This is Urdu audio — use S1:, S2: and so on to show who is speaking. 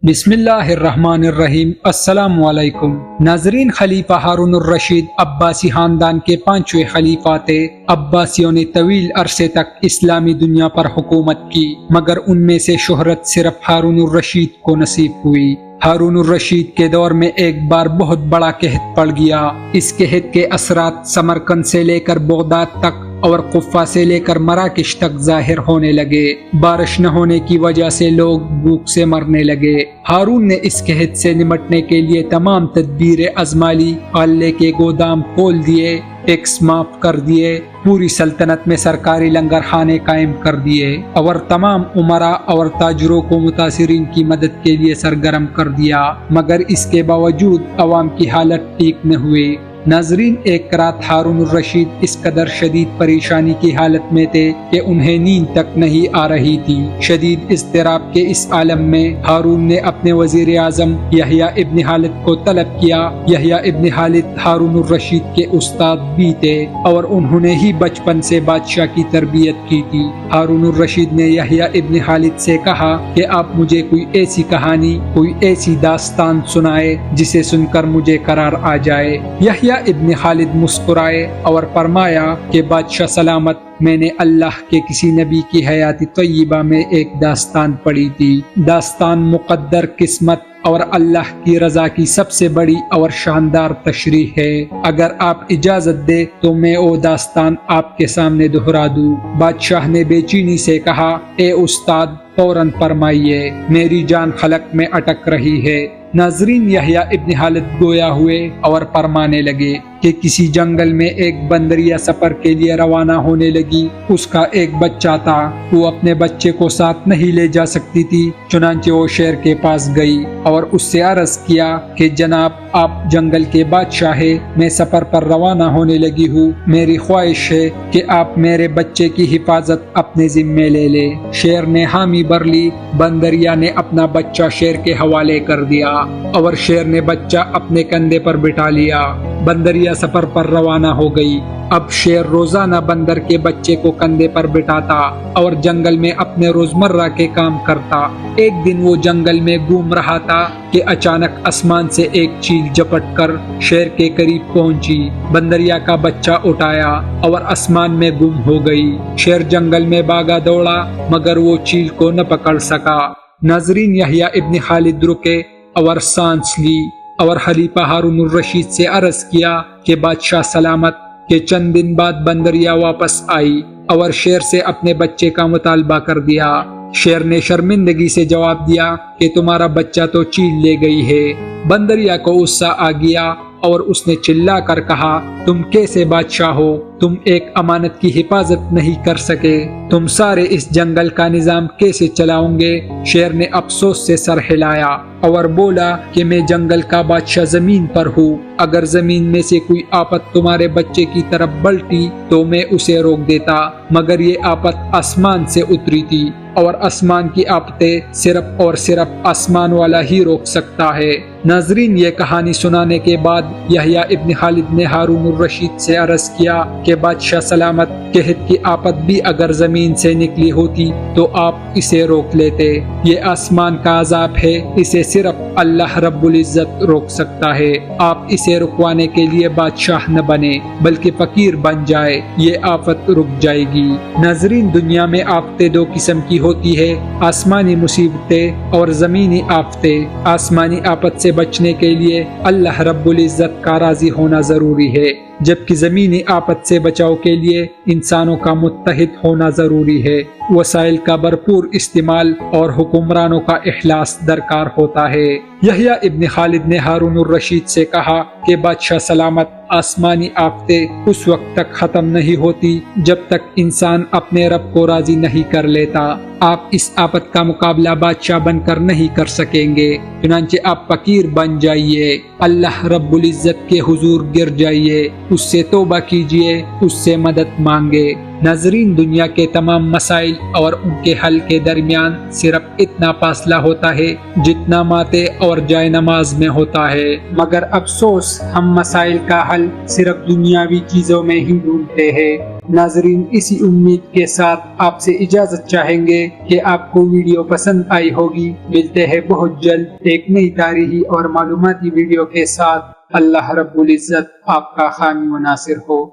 S1: بسم اللہ الرحمن الرحیم۔ السلام علیکم ناظرین، خلیفہ ہارون الرشید عباسی خاندان کے پانچویں خلیفہ تھے۔ عباسیوں نے طویل عرصے تک اسلامی دنیا پر حکومت کی، مگر ان میں سے شہرت صرف ہارون الرشید کو نصیب ہوئی۔ ہارون الرشید کے دور میں ایک بار بہت بڑا قحط پڑ گیا۔ اس قحط کے اثرات سمرقند سے لے کر بغداد تک اور قفہ سے لے کر مراکش تک ظاہر ہونے لگے۔ بارش نہ ہونے کی وجہ سے لوگ بھوک سے مرنے لگے۔ ہارون نے اس قحط سے نمٹنے کے لیے تمام تدبیریں آزما لی۔ غلے کے گودام کھول دیے، ٹیکس معاف کر دیے، پوری سلطنت میں سرکاری لنگر خانے قائم کر دیے اور تمام امراء اور تاجروں کو متاثرین کی مدد کے لیے سرگرم کر دیا، مگر اس کے باوجود عوام کی حالت ٹھیک نہ ہوئی۔ ناظرین، ایک رات ہارون الرشید اس قدر شدید پریشانی کی حالت میں تھے کہ انہیں نیند تک نہیں آ رہی تھی۔ شدید اضطراب کے اس عالم میں ہارون نے اپنے وزیر اعظم یحییٰ ابن خالد کو طلب کیا۔ یحییٰ ابن خالد ہارون الرشید کے استاد بھی تھے اور انہوں نے ہی بچپن سے بادشاہ کی تربیت کی تھی۔ ہارون الرشید نے یحییٰ ابن خالد سے کہا کہ آپ مجھے کوئی ایسی کہانی، کوئی ایسی داستان سنائے جسے سن کر مجھے قرار آ جائے۔ یحییٰ ابن خالد مسکرائے اور فرمایا کہ بادشاہ سلامت، میں نے اللہ کے کسی نبی کی حیات طیبہ میں ایک داستان پڑھی تھی۔ داستان مقدر، قسمت اور اللہ کی رضا کی سب سے بڑی اور شاندار تشریح ہے۔ اگر آپ اجازت دے تو میں وہ داستان آپ کے سامنے دہرا دوں۔ بادشاہ نے بے چینی سے کہا، اے استاد، فوراً فرمائیے، میری جان خلق میں اٹک رہی ہے۔ ناظرین، یحییٰ ابن خالد گویا ہوئے اور فرمانے لگے کہ کسی جنگل میں ایک بندریا سفر کے لیے روانہ ہونے لگی۔ اس کا ایک بچہ تھا، وہ اپنے بچے کو ساتھ نہیں لے جا سکتی تھی، چنانچہ وہ شیر کے پاس گئی اور اس سے عرض کیا کہ جناب، آپ جنگل کے بادشاہ ہیں، میں سفر پر روانہ ہونے لگی ہوں، میری خواہش ہے کہ آپ میرے بچے کی حفاظت اپنے ذمے لے لیں۔ شیر نے حامی بھر لی۔ بندریا نے اپنا بچہ شیر کے حوالے کر دیا اور شیر نے بچہ اپنے کندھے پر بٹھا لیا۔ بندریا سفر پر روانہ ہو گئی۔ اب شیر روزانہ بندر کے بچے کو کندھے پر بٹھاتا اور جنگل میں اپنے روزمرہ کے کام کرتا۔ ایک دن وہ جنگل میں گھوم رہا تھا کہ اچانک آسمان سے ایک چیل جھپٹ کر شیر کے قریب پہنچی۔ بندریا کا بچہ اٹھایا اور آسمان میں گم ہو گئی۔ شیر جنگل میں بھاگا دوڑا مگر وہ چیل کو نہ پکڑ سکا۔ ناظرین، یحییٰ ابن خالد رکے اور سانس لی اور خلیفہ ہارون الرشید سے عرض کیا کہ بادشاہ سلامت، کہ چند دن بعد بندریا واپس آئی اور شیر سے اپنے بچے کا مطالبہ کر دیا۔ شیر نے شرمندگی سے جواب دیا کہ تمہارا بچہ تو چیل لے گئی ہے۔ بندریا کو غصہ آ گیا اور اس نے چلا کر کہا، تم کیسے بادشاہ ہو؟ تم ایک امانت کی حفاظت نہیں کر سکے، تم سارے اس جنگل کا نظام کیسے چلاؤں گے؟ شیر نے افسوس سے سر ہلایا اور بولا کہ میں جنگل کا بادشاہ زمین پر ہوں، اگر زمین میں سے کوئی آفت تمہارے بچے کی طرف بلٹی تو میں اسے روک دیتا، مگر یہ آفت آسمان سے اتری تھی اور آسمان کی آفتیں صرف اور صرف آسمان والا ہی روک سکتا ہے۔ ناظرین، یہ کہانی سنانے کے بعد یحییٰ ابن خالد نے ہارون الرشید سے عرض کیا کہ بادشاہ سلامت، قحط کی آفت بھی اگر زمین سے نکلی ہوتی تو آپ اسے روک لیتے۔ یہ آسمان کا عذاب ہے، اسے صرف اللہ رب العزت روک سکتا ہے۔ آپ اسے رکوانے کے لیے بادشاہ نہ بنے بلکہ فقیر بن جائے، یہ آفت رک جائے گی۔ ناظرین، دنیا میں آفتیں دو قسم کی ہوتی ہے، آسمانی مصیبتیں اور زمینی آفتیں۔ آسمانی آفت سے بچنے کے لیے اللہ رب العزت کا راضی ہونا ضروری ہے، جبکہ زمینی آفت سے بچاؤ کے لیے انسانوں کا متحد ہونا ضروری ہے۔ وسائل کا بھرپور استعمال اور حکمرانوں کا اخلاص درکار ہوتا ہے۔ یحییٰ ابن خالد نے ہارون الرشید سے کہا کہ بادشاہ سلامت، آسمانی آفتیں اس وقت تک ختم نہیں ہوتی جب تک انسان اپنے رب کو راضی نہیں کر لیتا۔ آپ اس آفت کا مقابلہ بادشاہ بن کر نہیں کر سکیں گے، چنانچہ آپ فقیر بن جائیے، اللہ رب العزت کے حضور گر جائیے، اس سے توبہ کیجیے، اس سے مدد مانگے۔ ناظرین، دنیا کے تمام مسائل اور ان کے حل کے درمیان صرف اتنا فاصلہ ہوتا ہے جتنا ماتے اور جائے نماز میں ہوتا ہے، مگر افسوس ہم مسائل کا حل صرف دنیاوی چیزوں میں ہی ڈھونڈتے ہیں۔ ناظرین اسی امید کے ساتھ آپ سے اجازت چاہیں گے کہ آپ کو ویڈیو پسند آئی ہوگی۔ ملتے ہیں بہت جلد ایک نئی تاریخی اور معلوماتی ویڈیو کے ساتھ۔ اللہ رب العزت آپ کا حامی و ناصر ہو۔